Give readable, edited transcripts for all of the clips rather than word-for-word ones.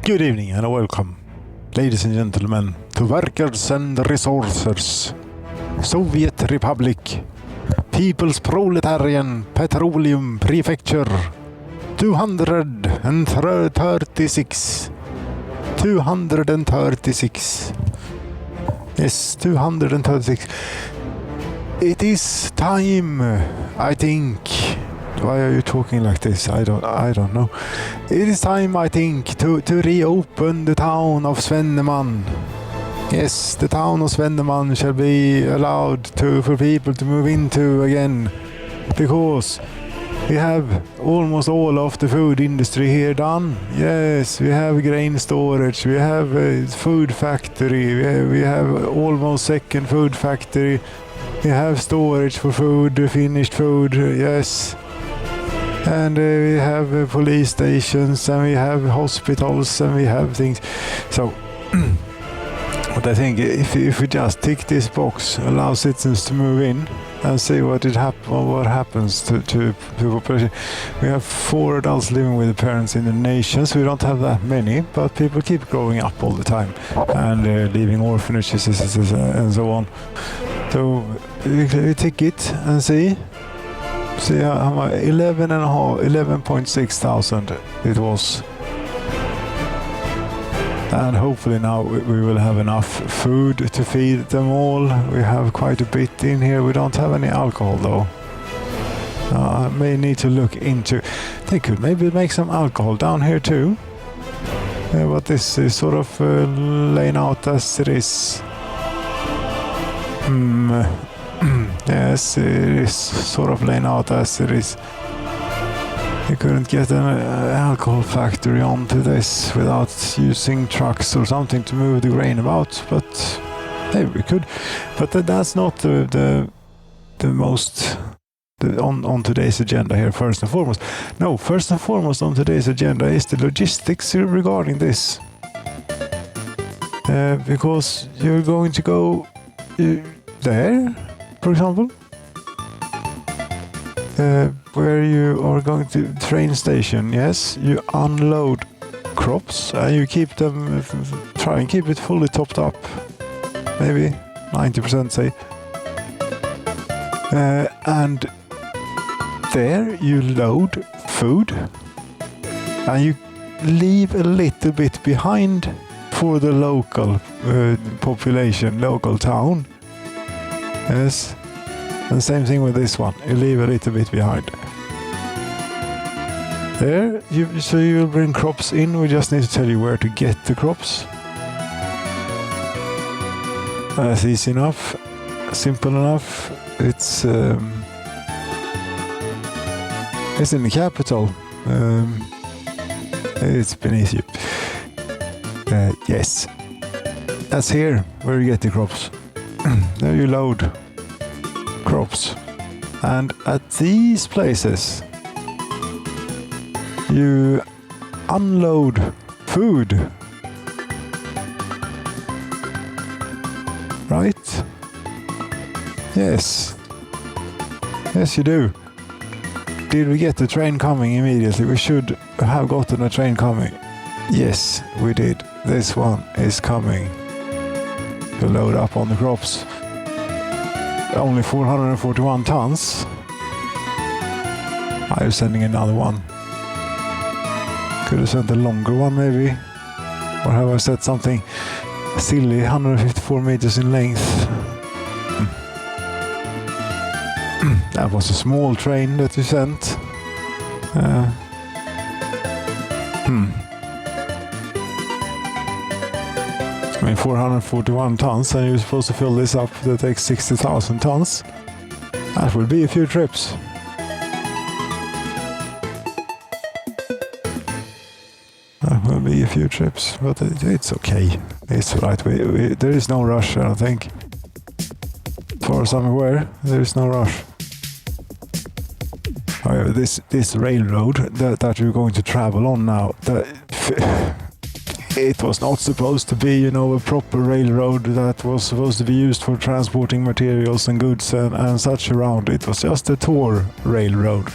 Good evening and welcome, ladies and gentlemen, to Workers and Resources, Soviet Republic, People's Proletarian, Petroleum, Prefecture, 236. 236. Yes, 236. It is time, I think. Why are you talking like this? I don't know. It is time, I think, to reopen the town of Svenneman. Yes, the town of Svenneman shall be allowed for people to move into again, because we have almost all of the food industry here done. Yes, we have grain storage, we have a food factory, we have almost second food factory, we have storage for food, finished food, yes. And we have police stations, and we have hospitals, and we have things. So, but I think if we just tick this box, allow citizens to move in and see what happens to population. We have 4 adults living with the parents in the nation, so we don't have that many, but people keep growing up all the time and leaving orphanages and so on. So we tick it and see. See how much, 11.6 thousand it was. And hopefully now we will have enough food to feed them all. We have quite a bit in here. We don't have any alcohol though. I may need to look into. They could maybe make some alcohol down here too. But this is sort of laying out as it is. Yes, it is sort of laying out as it is. We couldn't get an alcohol factory onto this without using trucks or something to move the grain about, but maybe we could. But that's not the most on today's agenda here. First and foremost, no. First and foremost on today's agenda is the logistics regarding this, because you're going to go there. For example, where you are going to train station, yes, you unload crops and you keep them, try and keep it fully topped up, maybe 90% say, and there you load food and you leave a little bit behind for the local population, local town. Yes, and same thing with this one. You leave a little bit behind. There, so you will bring crops in. We just need to tell you where to get the crops. That's easy enough, simple enough. It's in the capital. It's been easy. Yes, that's here where you get the crops. There you load crops, and at these places you unload food, right? Yes you do. Did we get the train coming immediately? We should have gotten a train coming. Yes, we did. This one is coming to load up on the crops. Only 441 tons. I'm sending another one. Could have sent a longer one maybe. Or have I said something silly? 154 meters in length. That was a small train that you sent. I mean, 441 tons, and you're supposed to fill this up. That takes 60,000 tons. That will be a few trips. That will be a few trips, but it's okay. It's right. There is no rush, I don't think. As far as I'm aware, there is no rush. However, this railroad that you're going to travel on now, it was not supposed to be, a proper railroad that was supposed to be used for transporting materials and goods and such around. It was just a tour railroad.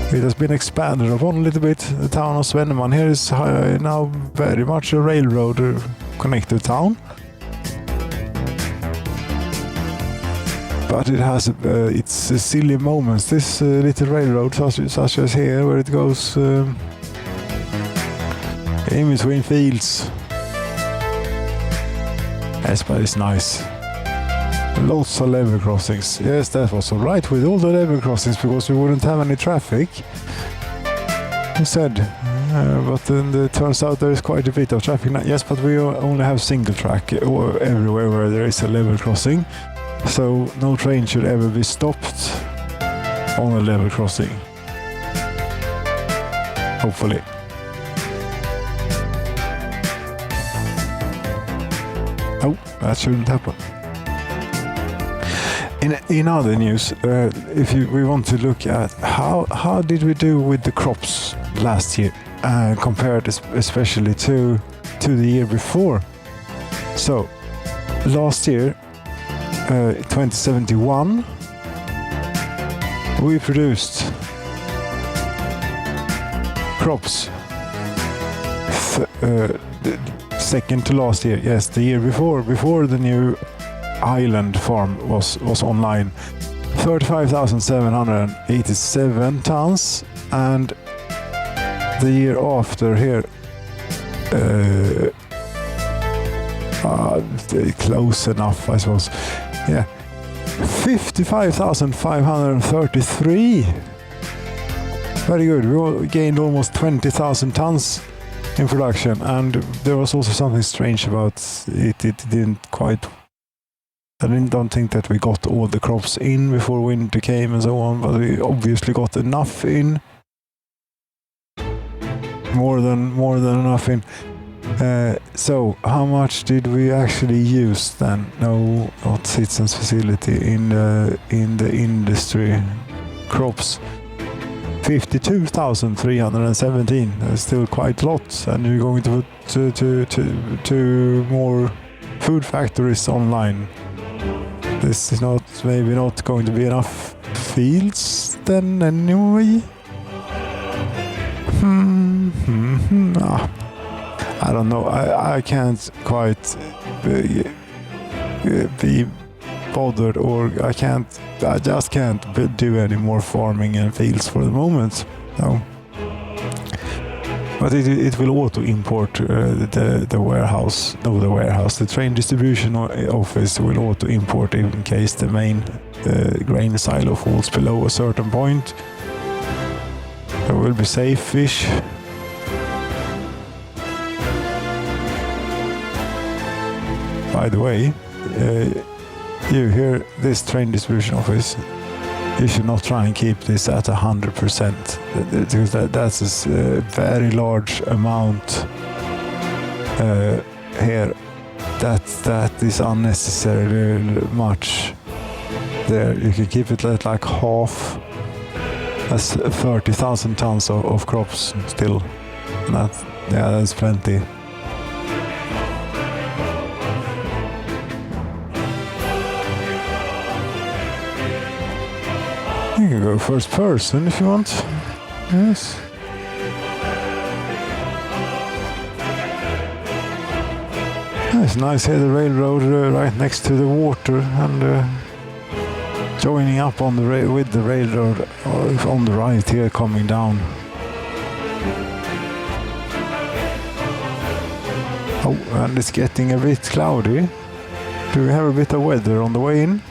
It has been expanded upon a little bit. The town of Svenneman here is now very much a railroad connected town. But it has its silly moments. This little railroad, such as here, where it goes in between fields. Yes, but it's nice. Lots of level crossings. Yes, that was all right with all the level crossings because we wouldn't have any traffic. Instead, but then it turns out there is quite a bit of traffic now. Yes, but we only have single track everywhere where there is a level crossing. So no train should ever be stopped on a level crossing. Hopefully. Oh, that shouldn't happen. In other news, if we want to look at how did we do with the crops last year, compared especially to the year before. So last year, 2071, we produced crops second to last year. Yes, the year before the new island farm was online, 35,787 tons, and the year after here, close enough, I suppose. Yeah, 55,533. Very good. We gained almost 20,000 tons in production, and there was also something strange about it. It didn't quite. I don't think that we got all the crops in before winter came and so on, but we obviously got enough in. More than enough in. So how much did we actually use then? No, not citizens facility in the industry crops. 52,317. That's still quite a lot, and we're going to put to more food factories online. This is maybe not going to be enough fields then anyway. I don't know. I can't quite be bothered, or I just can't do any more farming and fields for the moment. No. But it will auto import the train distribution office will auto import in case the main grain silo falls below a certain point. There will be safe-ish. By the way, you hear this train distribution office, you should not try and keep this at 100%, because that's a very large amount here. That is unnecessarily much. There, you can keep it at like half. That's 30,000 tons of crops still. That's plenty. You can go first person if you want. Yes. It's nice here, the railroad right next to the water, and joining up on with the railroad on the right here coming down. Oh, and it's getting a bit cloudy. Do we have a bit of weather on the way in?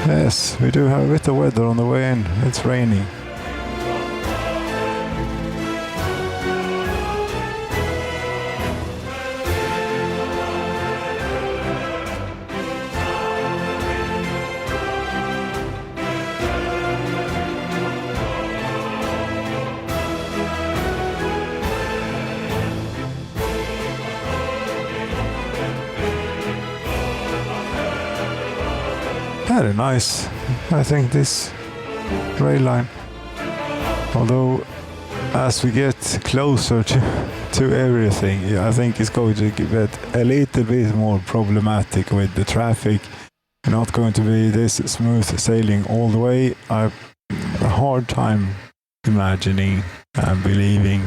Yes, we do have a bit of weather on the way in. It's raining. Very nice, I think, this rail line. Although, as we get closer to everything, I think it's going to get a little bit more problematic with the traffic. Not going to be this smooth sailing all the way. I have a hard time imagining and believing.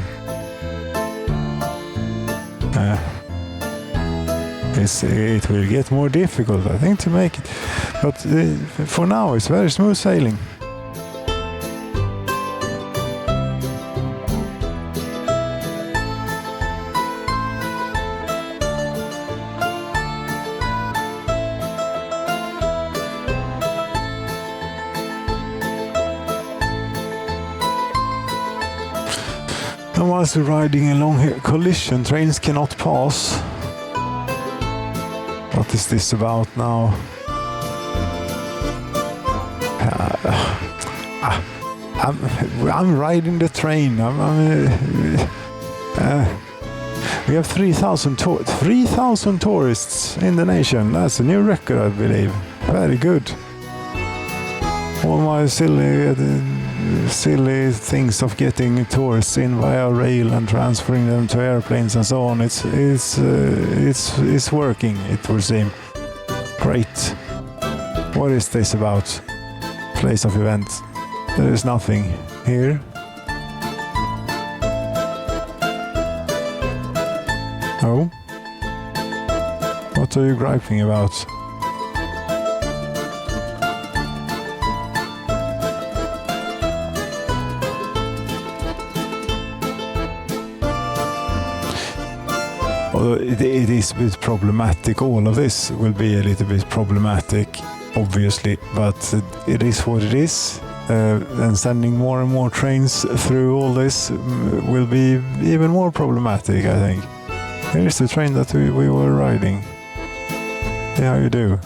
It will get more difficult, I think, to make it. But for now, it's very smooth sailing. And whilst we're riding along here, collision trains cannot pass. What is this about now? I'm riding the train. We have 3,000 tourists in the nation. That's a new record, I believe. Very good. All my silly things of getting tourists in via rail and transferring them to airplanes and so on. It's working, it would seem. Great. What is this about? Place of event. There is nothing here. Oh? What are you griping about? Although it is a bit problematic, all of this will be a little bit problematic, obviously, but it is what it is. And sending more and more trains through all this will be even more problematic, I think. Here is the train that we were riding. See how you do.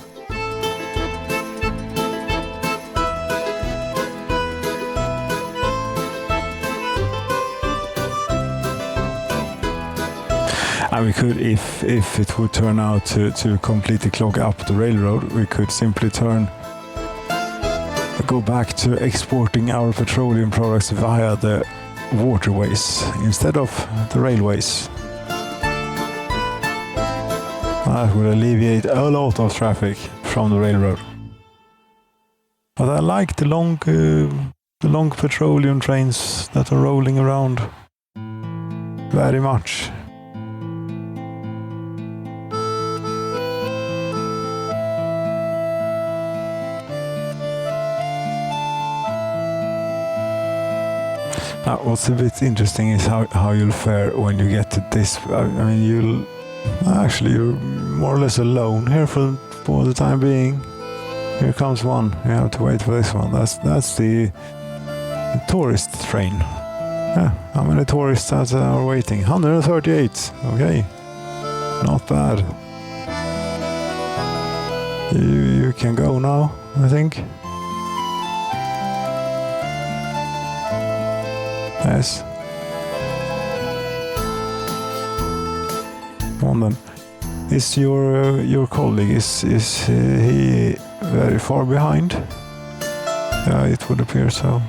And we could, if it would turn out to completely clog up the railroad, we could simply go back to exporting our petroleum products via the waterways instead of the railways. That would alleviate a lot of traffic from the railroad. But I like the long petroleum trains that are rolling around very much. What's a bit interesting is how you'll fare when you get to this. I mean, you're more or less alone here for the time being. Here comes one. You have to wait for this one. That's the tourist train. Yeah, how many tourists are waiting? 138. Okay, not bad. You can go now, I think. Yes. Come on then. Is your colleague is he very far behind? Yeah, it would appear so.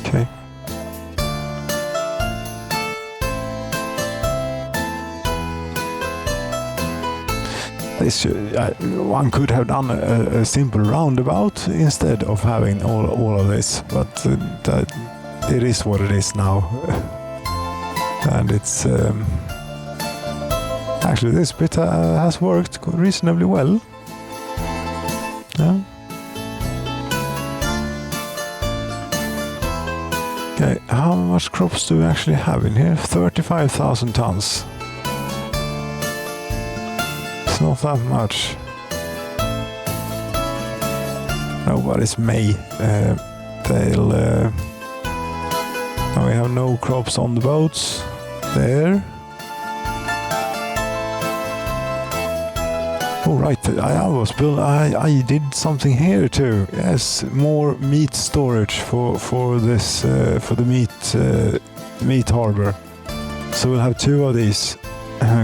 Okay. One could have done a simple roundabout instead of having all of this, but it is what it is now. And it's actually this bit has worked reasonably well. Yeah. Okay, how much crops do we actually have in here? 35,000 tons. It's not that much. No, but it's May. Now we have no crops on the boats. There. Oh right, I did something here too. Yes, more meat storage for this for the meat harbor. So we'll have two of these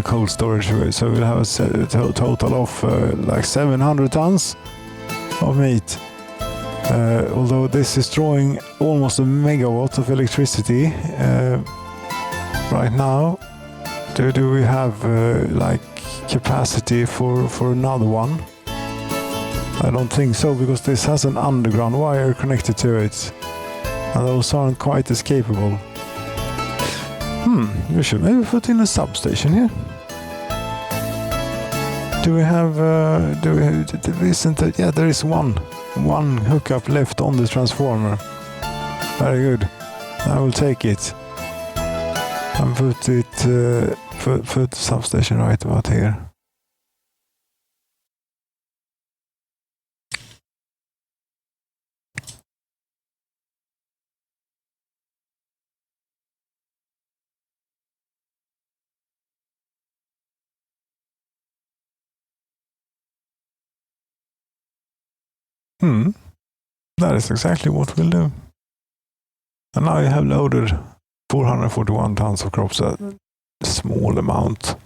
cold storage. So we'll have a total of like 700 tons of meat. Although this is drawing almost a megawatt of electricity right now, do we have like capacity for another one? I don't think so, because this has an underground wire connected to it. And those aren't quite as capable. We should maybe put in a substation here. Do we have, yeah, there is one hookup left on the transformer. Very good. I will take it. And put it, put the substation right about here. That is exactly what we'll do. And now you have loaded 441 tons of crops, a small amount.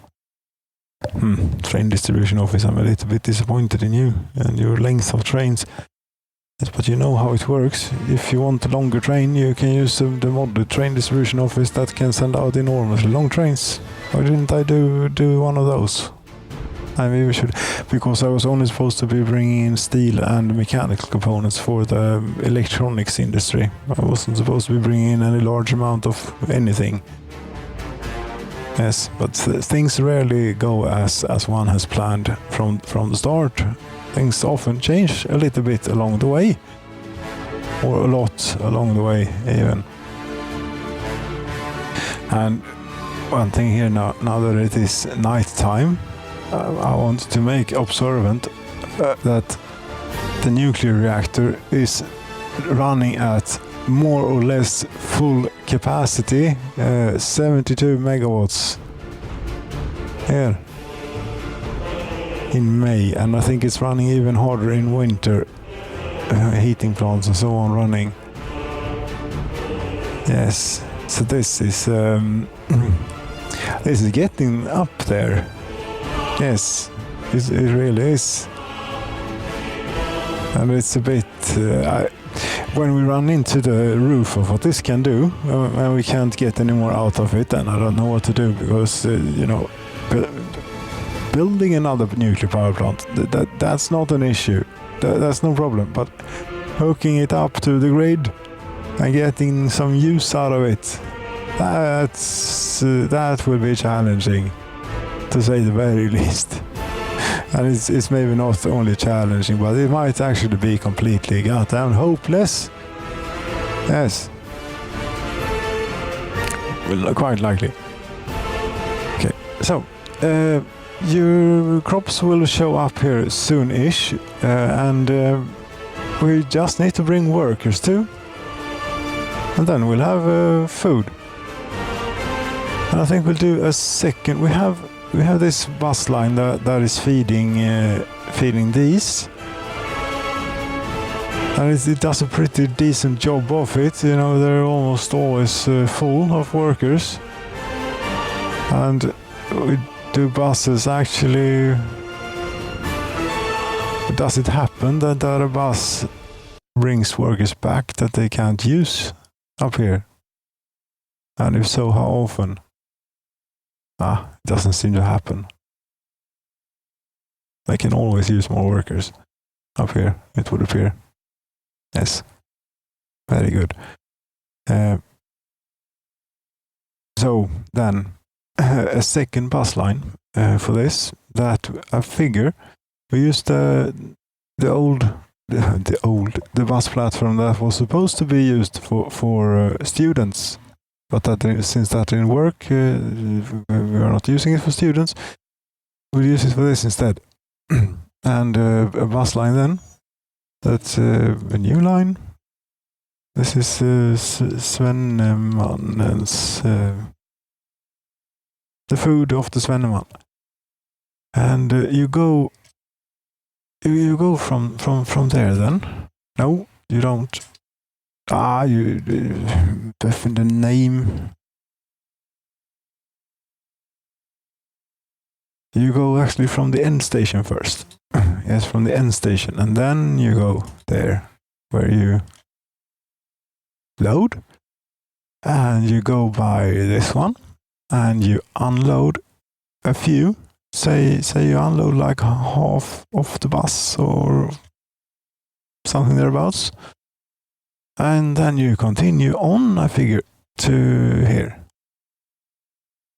Train distribution office, I'm a little bit disappointed in you and your length of trains. Yes, but you know how it works. If you want a longer train, you can use the modded train distribution office that can send out enormously long trains. Why didn't I do one of those? I maybe should, because I was only supposed to be bringing in steel and mechanical components for the electronics industry. I wasn't supposed to be bringing in any large amount of anything. Yes, but things rarely go as one has planned from the start. Things often change a little bit along the way, or a lot along the way even. And one thing here now that it is night time, I want to make observant that the nuclear reactor is running at more or less full capacity, 72 megawatts here in May, and I think it's running even harder in winter, heating plants and so on running. Yes, so this is getting up there. Yes, it really is. And it's a bit... when we run into the roof of what this can do, and we can't get any more out of it, then I don't know what to do, because, building another nuclear power plant, that's not an issue. That's no problem. But hooking it up to the grid and getting some use out of it, that will be challenging, to say the very least. And it's maybe not only challenging, but it might actually be completely goddamn hopeless. Yes. Well, quite likely. Okay, so your crops will show up here soon-ish, and we just need to bring workers too, and then we'll have food. And I think we'll do a second. We have this bus line that is feeding these, and it does a pretty decent job of it. They're almost always full of workers. And do buses actually... Does it happen that a bus brings workers back that they can't use up here? And if so, how often? It doesn't seem to happen. They can always use more workers up here, it would appear. Yes. Very good. So then, a second bus line for this, that I figure we use the bus platform that was supposed to be used for students. But since that didn't work, we are not using it for students. We'll use it for this instead. And a bus line then. That's a new line. This is Svennemannens, the food of the Svennemann. And you go from there then. No, you don't. You definitely the name. You go actually from the end station first. Yes, from the end station, and then you go there where you load, and you go by this one, and you unload a few. Say you unload like half of the bus or something thereabouts. And then you continue on, I figure, to here.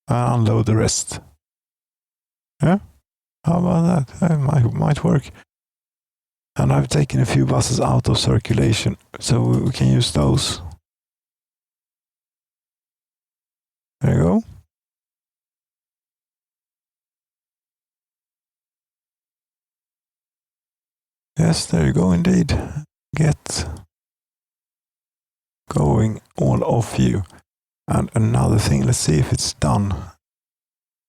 Unload the rest. Yeah? How about that? That might work. And I've taken a few buses out of circulation, so we can use those. There you go. Yes, there you go indeed. Get going, all of you. And another thing, let's see if it's done.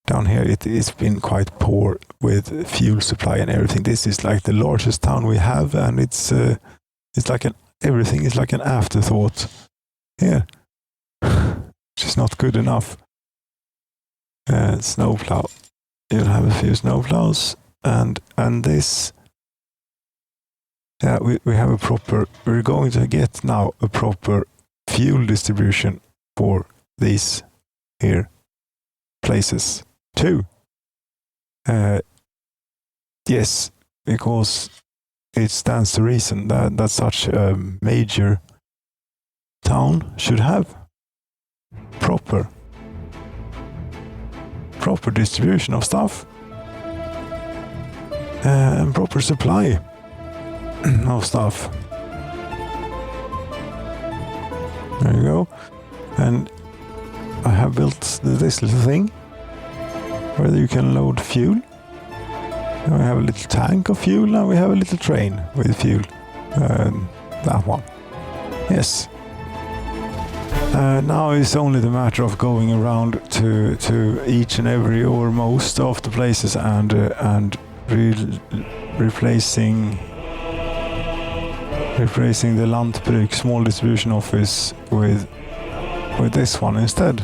Down here it's been quite poor with fuel supply and everything. This is like the largest town we have, and it's like everything is like an afterthought here, which is not good enough. Snowplow. You'll have a few snowplows, and this. Yeah, we have a proper. We're going to get now a proper fuel distribution for these here places too. Yes, because it stands to reason that such a major town should have proper distribution of stuff and proper supply of stuff. There you go. And I have built this little thing where you can load fuel. And we have a little tank of fuel, and we have a little train with fuel. That one. Yes. Now it's only the matter of going around to each and every or most of the places and replacing the Lantbruk small distribution office with this one instead.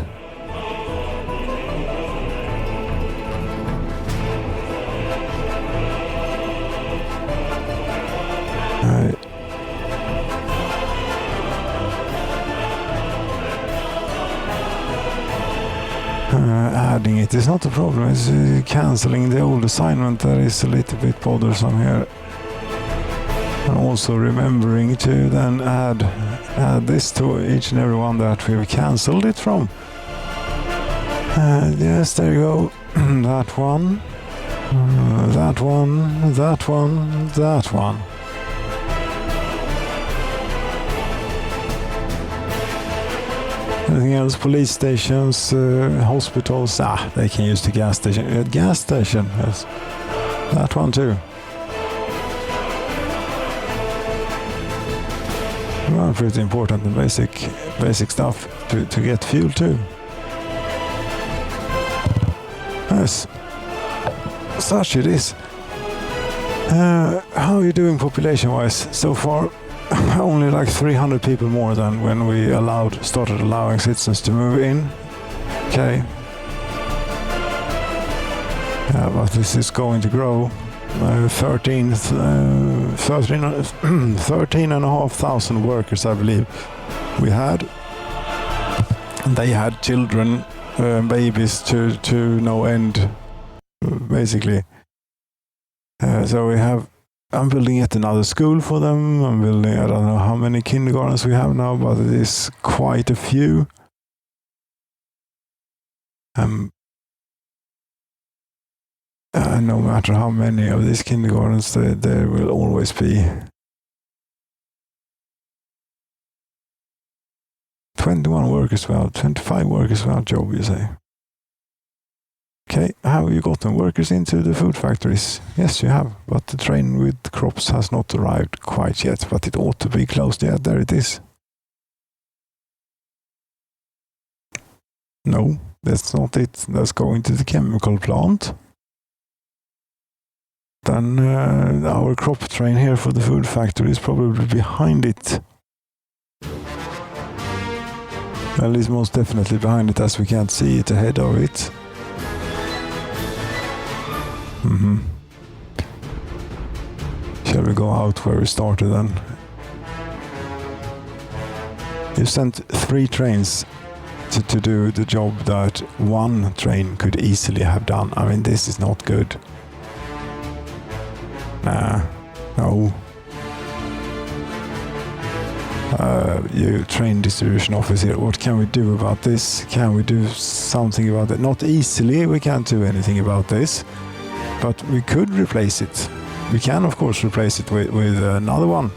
Adding it is not a problem. It's cancelling the old assignment that is a little bit bothersome here. And also remembering to then add this to each and every one that we've cancelled it from. Yes, there you go. That one. That one. That one. That one. Anything else? Police stations, hospitals. They can use the gas station. Gas station, yes. That one too. Well, pretty important and basic stuff to get fuel too. Yes. Such it is. How are you doing population-wise so far? Only like 300 people more than when we started allowing citizens to move in. Okay. Yeah, but this is going to grow. 13,500 workers, I believe, we had. They had children, babies to no end, basically. So I'm building yet another school for them. I'm building, I don't know how many kindergartens we have now, but it is quite a few. No matter how many of these kindergartens, there will always be 21 workers without, 25 workers without job, you say. Okay, have you gotten workers into the food factories? Yes, you have, but the train with crops has not arrived quite yet, but it ought to be closed. Yeah, there it is. No, that's not it. That's going to the chemical plant. Then our crop train here for the food factory is probably behind it. Well, it's most definitely behind it, as we can't see it ahead of it. Shall we go out where we started then? You sent 3 trains to do the job that one train could easily have done. I mean, this is not good. No. You train distribution office here. What can we do about this? Can we do something about it? Not easily, we can't do anything about this, but we could replace it. We can of course replace it with another one.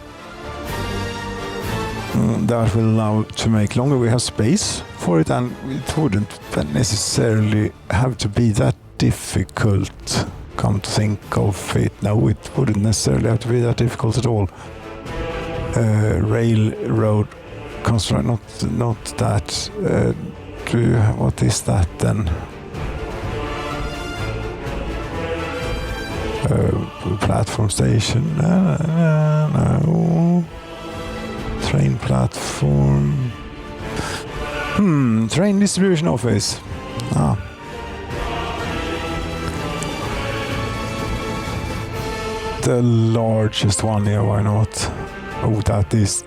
That will allow to make longer. We have space for it, and it wouldn't necessarily have to be that difficult. Come to think of it, no, it wouldn't necessarily have to be that difficult at all. Railroad construct, not that. What is that then? Platform station? No. Train platform. Train distribution office. The largest one, yeah, why not? Oh, that is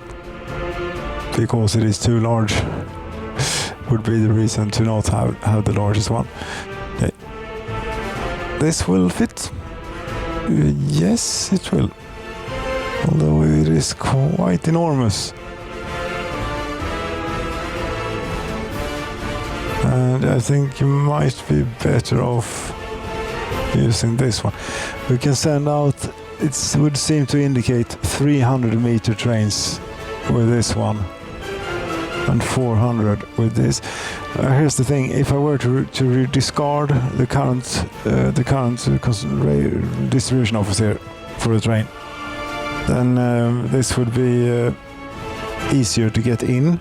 because it is too large. Would be the reason to not have the largest one. Okay. This will fit. Yes, it will. Although it is quite enormous. And I think you might be better off using this one. We can send out, it would seem to indicate 300-meter trains with this one and 400 with this. Here's the thing: if I were to discard the current distribution office here for a train, then this would be easier to get in.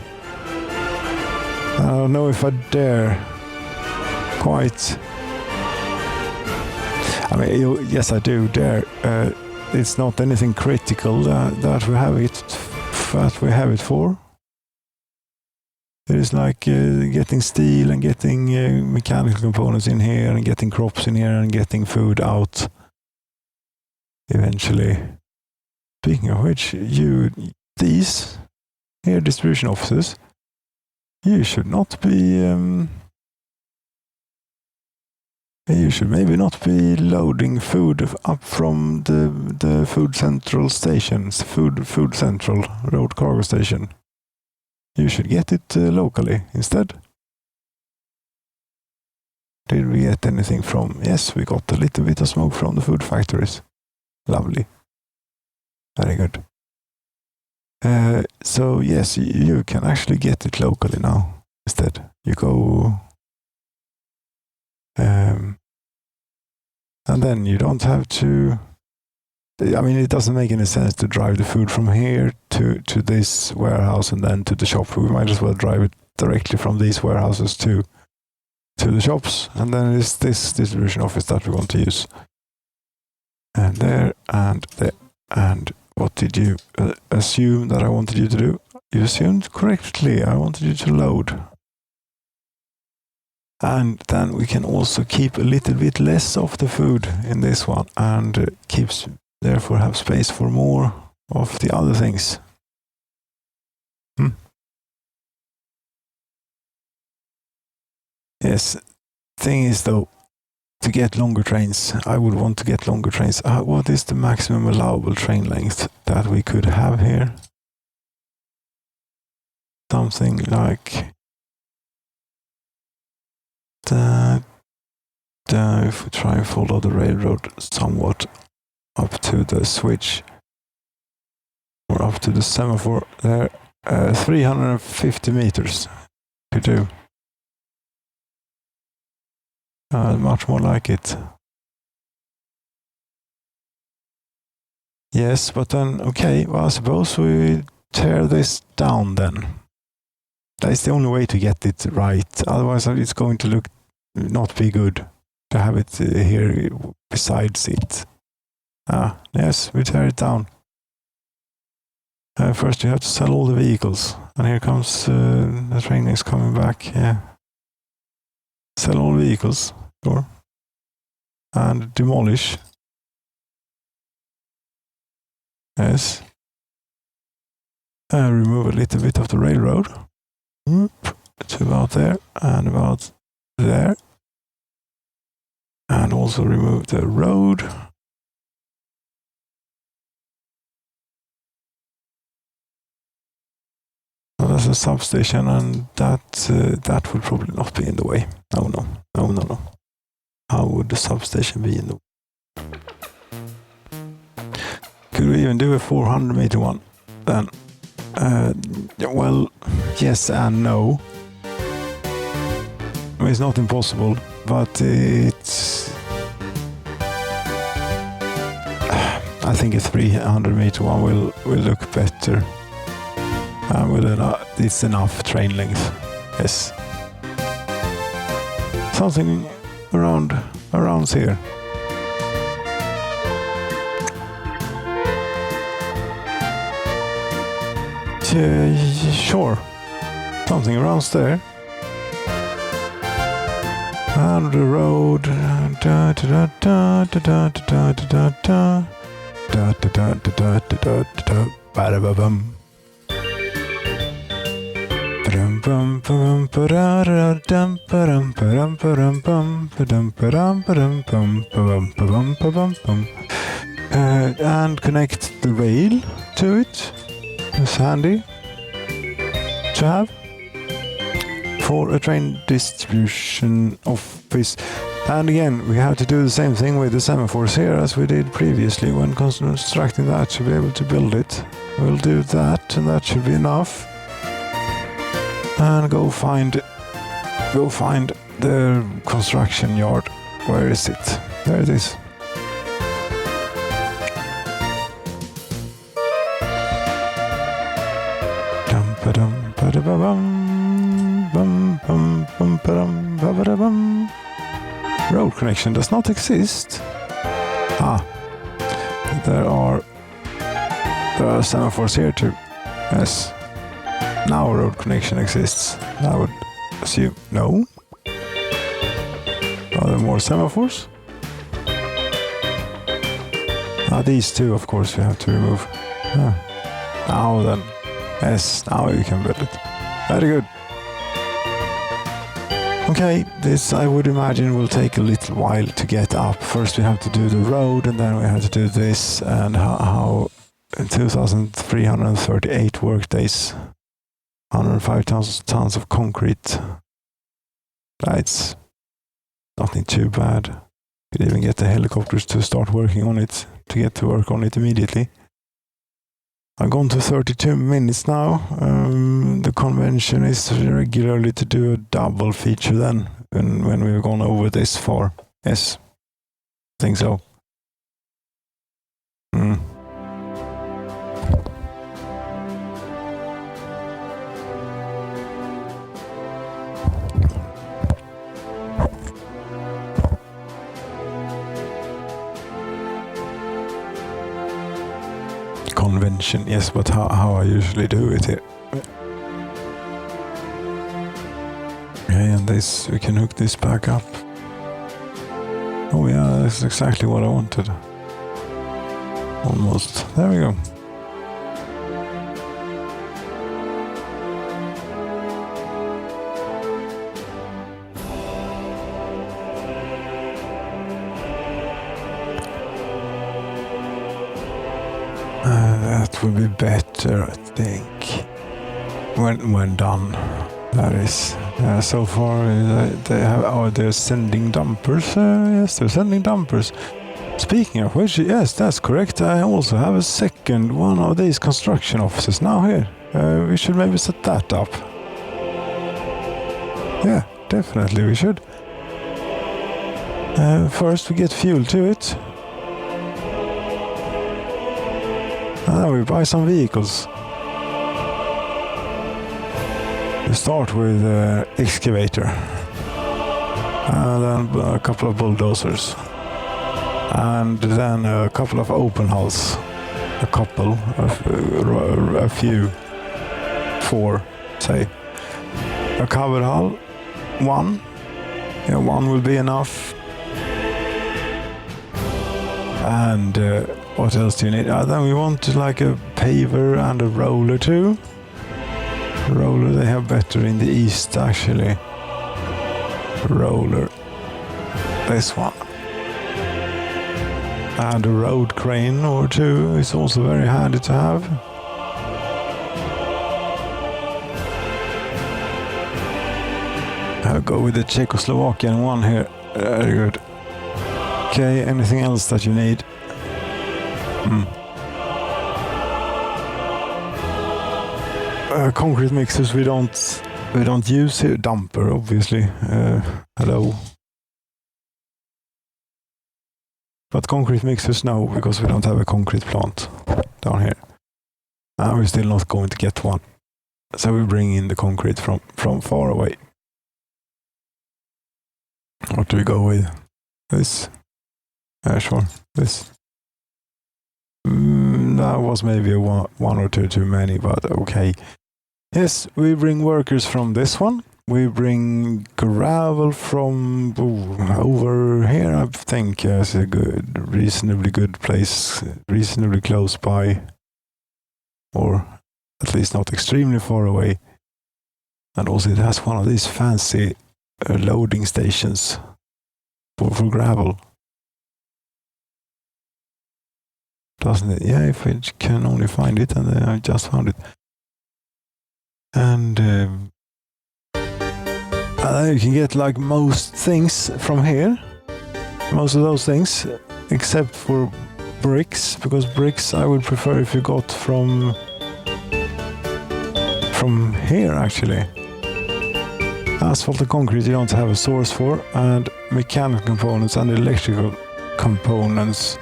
I don't know if I dare quite. I mean, yes, I do dare. It's not anything critical that we have it for. It is like getting steel and getting mechanical components in here and getting crops in here and getting food out eventually. Speaking of which, these here distribution offices, you should not be. You should maybe not be loading food up from the food central stations, food central road cargo station. You should get it locally instead. Did we get anything from? Yes, we got a little bit of smoke from the food factories. Lovely. Very good. So yes, you can actually get it locally now instead. You go. And then you don't have to. I mean, it doesn't make any sense to drive the food from here to this warehouse and then to the shop. We might as well drive it directly from these warehouses to the shops, and then it's this distribution office that we want to use. And there and there. And what did you assume that I wanted you to do? You assumed correctly. I wanted you to load. And then we can also keep a little bit less of the food in this one and therefore have space for more of the other things. Yes, thing is though, to get longer trains, I would want to get longer trains. What is the maximum allowable train length that we could have here? Something like that. If we try and follow the railroad somewhat up to the switch or up to the semaphore there, 350 meters could do. Much more like it. Yes, but then, okay, well, I suppose we tear this down then. That's the only way to get it right. Otherwise, it's going to not be good to have it here besides it. Yes, we tear it down. First, you have to sell all the vehicles. And here comes the train is coming back. Yeah. Sell all vehicles. Sure. And demolish. Yes. And remove a little bit of the railroad. To about there and about there. And also remove the road. as a substation, and that would probably not be in the way. No. How would the substation be in the way? Could we even do a 400 meter one then? Well, yes and no. I mean, it's not impossible, but I think a 300 meter one will look better. It's enough train length. Yes. Something around here. Sure. Something around there. And the road. And connect the rail to it. It's handy to have for a train distribution office. And again, we have to do the same thing with the semaphores here as we did previously when constructing that to be able to build it. We'll do that, and that should be enough. And go find the construction yard. Where is it? There it is. Road connection does not exist. There are semaphores here too. Yes. Now road connection exists. I would assume no. Are there more semaphores? These two, of course, we have to remove. Now then. Yes, now you can build it. Very good. Okay, this I would imagine will take a little while to get up. First we have to do the road, and then we have to do this, and how 2,338 work days, 105,000 tons of concrete. That's nothing too bad. Could even get the helicopters to start working on it, to get to work on it immediately. I've gone to 32 minutes now. The convention is regularly to do a double feature then, when we've gone over this far. Yes, I think so. Convention, yes, but how I usually do it here. Okay, and this, we can hook this back up. Oh yeah, that's exactly what I wanted. Almost. There we go. That would be better, I think, when done. That is. So far, they have. They're sending dumpers. Yes, they're sending dumpers. Speaking of which, yes, that's correct. I also have a second one of these construction offices now here. We should maybe set that up. Yeah, definitely we should. First, we get fuel to it. And then we buy some vehicles. We start with excavator, and then a couple of bulldozers, and then a couple of open hulls. A few, 4, say. A covered hull, 1. Yeah, 1 will be enough. And what else do you need? Then we want like a paver and a roller too. Roller they have better in the east actually. Roller. This one. And a road crane or two is also very handy to have. go with the Czechoslovakian one here. Very good. Okay, anything else that you need? Concrete mixers we don't use here. Dumper, obviously. Hello. But concrete mixers, no, because we don't have a concrete plant down here. And we're still not going to get one. So we bring in the concrete from far away. What do we go with? This? Sure, this. That was maybe one or two too many, but okay. Yes, we bring workers from this one. We bring gravel from over here, I think. It's a reasonably good place, reasonably close by. Or at least not extremely far away. And also it has one of these fancy loading stations for gravel. Doesn't it? Yeah, if I can only find it, and then I just found it. And you can get like most things from here. Most of those things, except for bricks, because bricks I would prefer if you got from here actually. Asphalt and concrete you don't have a source for, and mechanical components and electrical components.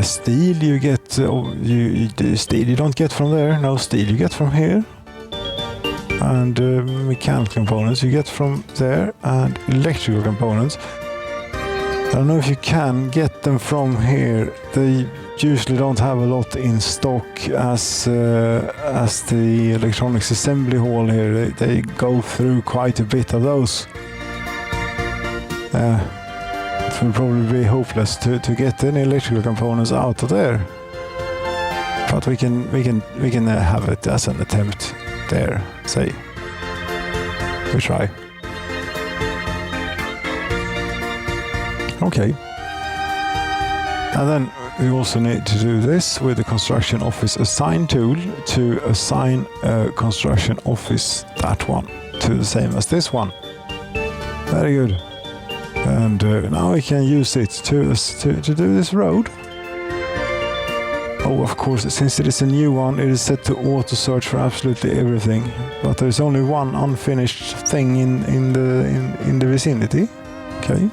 Steel you get, steel you don't get from there. No, steel you get from here. And mechanical components you get from there, and electrical components. I don't know if you can get them from here. They usually don't have a lot in stock as the electronics assembly hall here. They go through quite a bit of those. It will probably be hopeless to get any electrical components out of there. But we can have it as an attempt there. Say, we try. Okay. And then we also need to do this with the construction office assign tool to assign a construction office, that one, to the same as this one. Very good. And now we can use it to do this road. Oh, of course, since it is a new one, it is set to auto search for absolutely everything. But there is only one unfinished thing in the vicinity. Okay.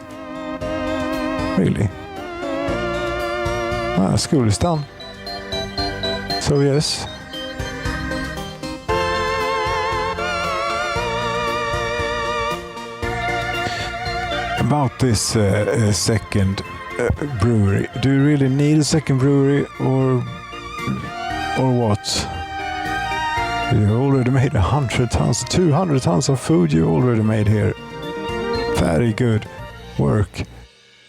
Really? School is done. So yes. About this second brewery. Do you really need a second brewery or what? You already made 100 tons, 200 tons of food you already made here. Very good work.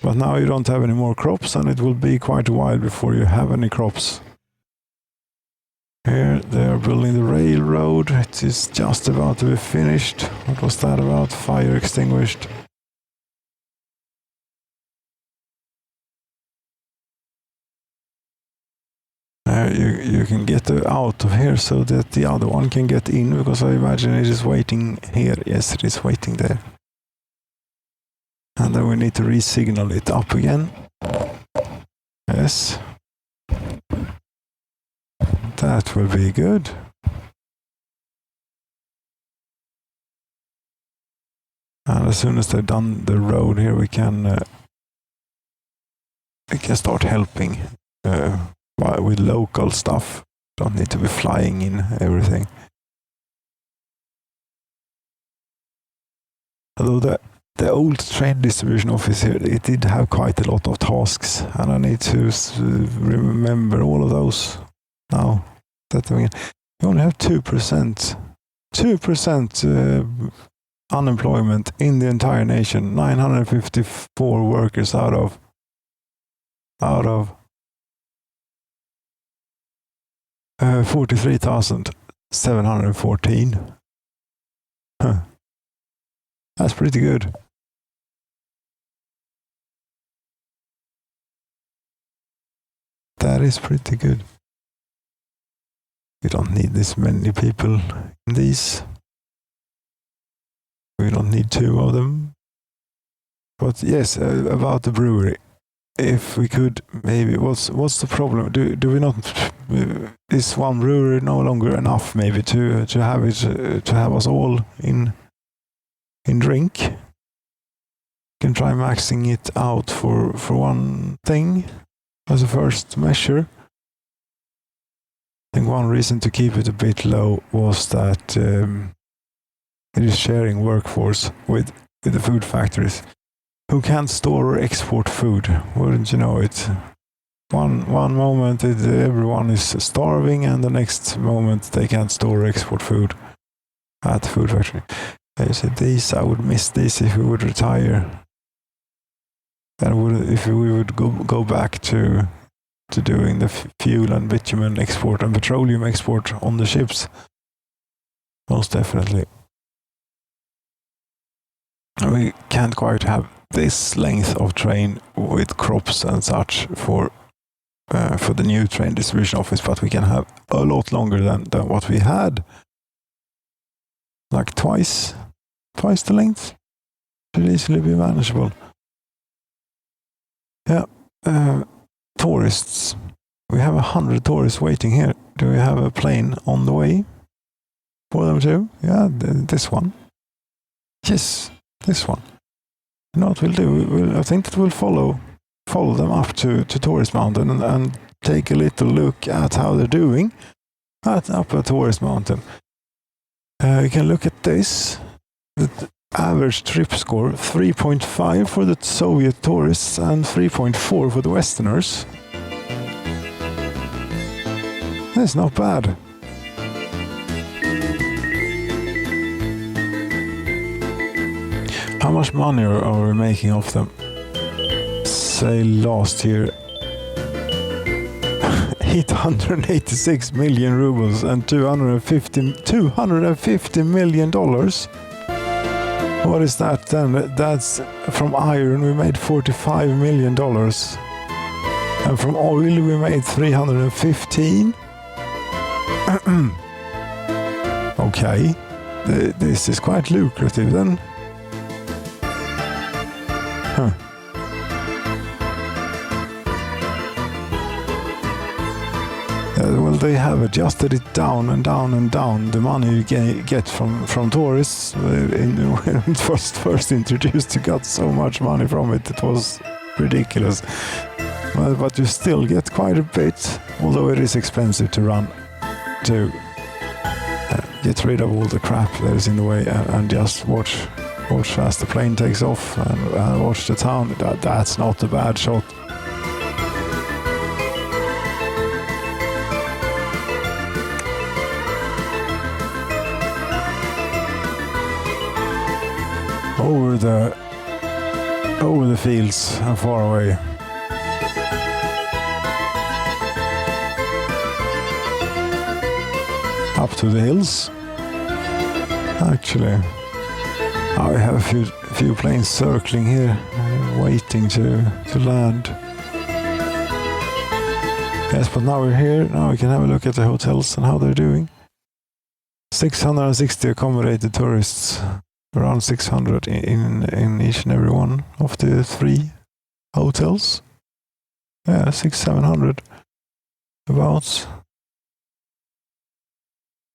But now you don't have any more crops, and it will be quite a while before you have any crops. Here they are building the railroad. It is just about to be finished. What was that about? Fire extinguished. You can get out of here so that the other one can get in, because I imagine it is waiting here. Yes, it is waiting there. And then we need to re-signal it up again. Yes. That will be good. And as soon as they've done the road here, we can start helping with local stuff. Don't need to be flying in everything. Although the old train distribution office here, it did have quite a lot of tasks, and I need to remember all of those now. We only have 2% unemployment in the entire nation. 954 workers out of 43,714. Huh. That's pretty good. That is pretty good. You don't need this many people in these. We don't need 2 of them. But yes, about the brewery. If we could, maybe, what's the problem? Do we not? Is one brewery no longer enough? Maybe to have it to have us all in drink. Can try maxing it out for one thing as a first measure. I think one reason to keep it a bit low was that it is sharing workforce with the food factories who can't store or export food. Wouldn't you know it? One moment everyone is starving, and the next moment they can't store or export food at the food factory. I said these, I would miss this if we would retire. Then if we would go back to doing the fuel and bitumen export and petroleum export on the ships. Most definitely. We can't quite have this length of train with crops and such for the new train distribution office, but we can have a lot longer than what we had. Like twice the length. Should easily be manageable. Yeah. Tourists. We have 100 tourists waiting here. Do we have a plane on the way for them too? Yeah, this one. Yes, this one. You know what we'll do? I think that we'll follow them up to Tourist Mountain and take a little look at how they're doing up at Tourist Mountain. You can look at this. The average trip score, 3.5 for the Soviet tourists and 3.4 for the Westerners. That's not bad. How much money are we making off them? Say last year 886 million rubles and $250 million. What is that then? That's from iron we made $45 million. And from oil we made 315. Okay, this is quite lucrative then. Huh. Well, they have adjusted it down and down and down. The money you get from tourists, when it was first introduced, you got so much money from it. It was ridiculous. But you still get quite a bit, although it is expensive to run, to get rid of all the crap that is in the way and just watch as the plane takes off and watch the town. That's not a bad shot. Over the fields and far away. Up to the hills. Actually, I have a few planes circling here, waiting to land. Yes, but now we're here. Now we can have a look at the hotels and how they're doing. 660 accommodated tourists. Around 600 in each and every one of the 3 hotels. Yeah, 600-700 about.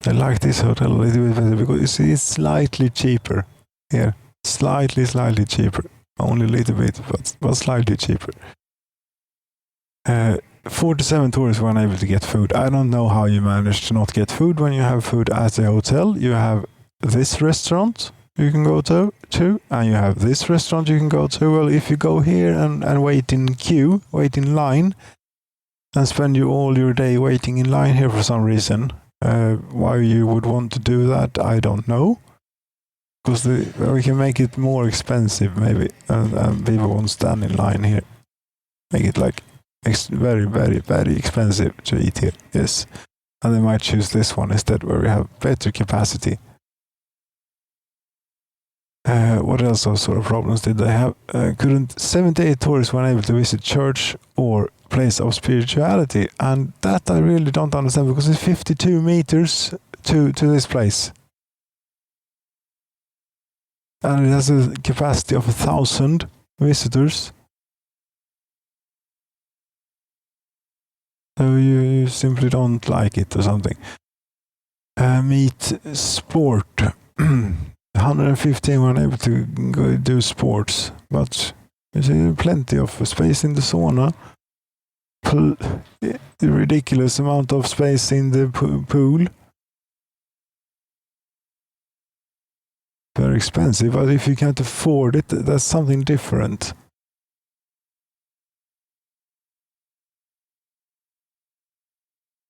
I like this hotel a little bit better because it's slightly cheaper here. Slightly cheaper. Only a little bit, but slightly cheaper. 47 tourists were unable to get food. I don't know how you manage to not get food when you have food at the hotel. You have this restaurant you can go to, and you have this restaurant you can go to. Well, if you go here and wait in line, and spend all your day waiting in line here for some reason, why you would want to do that, I don't know. Because we can make it more expensive, maybe, and people won't stand in line here. Make it like very, very, very expensive to eat here, yes. And they might choose this one instead, where we have better capacity. What else sort of problems did they have? 78 tourists were unable to visit church or place of spirituality, and that I really don't understand, because it's 52 meters to this place. And it has a capacity of 1,000 visitors. So you simply don't like it or something. Meet sport. 115 were able to go do sports, but there's plenty of space in the sauna. Ridiculous amount of space in the pool. Very expensive, but if you can't afford it, that's something different.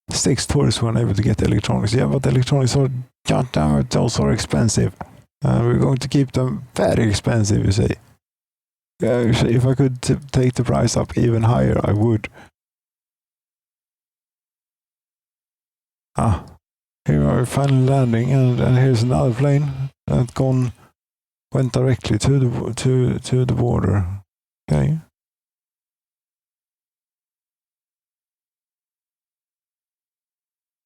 Six tourists were unable to get electronics. Yeah, but electronics are, goddamn it, those are expensive. We're going to keep them very expensive, you say. If I could take the price up even higher, I would. Here we are finally landing, and here's another plane that went directly to the border. Okay.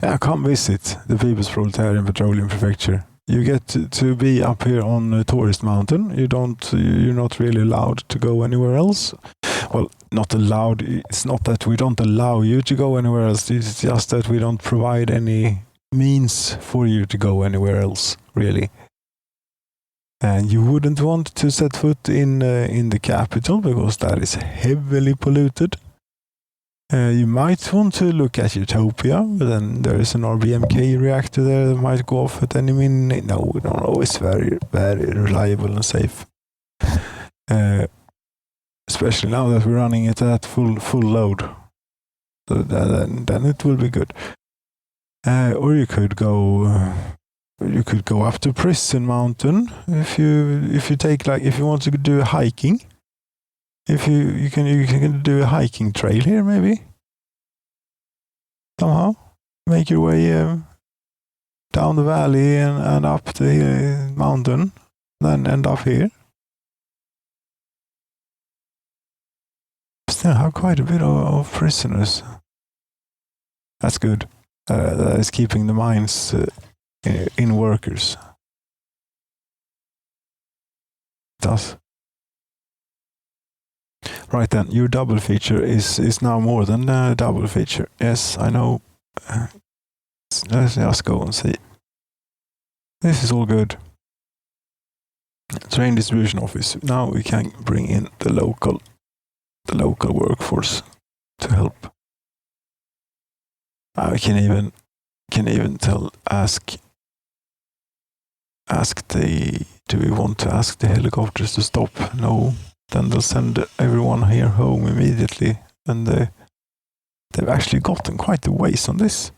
Yeah, come visit the People's Proletarian Petroleum Prefecture. You get to be up here on Tourist Mountain. You're not really allowed to go anywhere else. Well, not allowed. It's not that we don't allow you to go anywhere else. It's just that we don't provide any means for you to go anywhere else, really. And you wouldn't want to set foot in the capital because that is heavily polluted. You might want to look at Utopia, but then there is an RBMK reactor there that might go off at any minute. No, we don't know. It's very, very reliable and safe. Especially now that we're running it at full load. So then it will be good. Or you could go up to Prison Mountain if you take, like, if you want to do hiking. If you can do a hiking trail here, maybe. Somehow make your way down the valley and up the mountain, then end up here. Still have quite a bit of prisoners. That's good. That is keeping the mines in workers. It does. Right then, your double feature is now more than a double feature. Yes, I know. Let's just go and see. This is all good. Train distribution office. Now we can bring in the local workforce to help. I can even ask the. Do we want to ask the helicopters to stop? No. Then they'll send everyone here home immediately, and they've actually gotten quite a ways on this.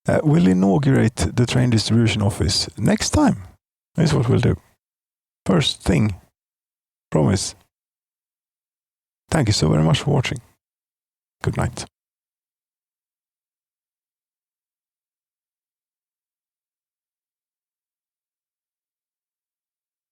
We'll inaugurate the train distribution office next time. Is what we'll do. First thing. Promise. Thank you so very much for watching. Good night.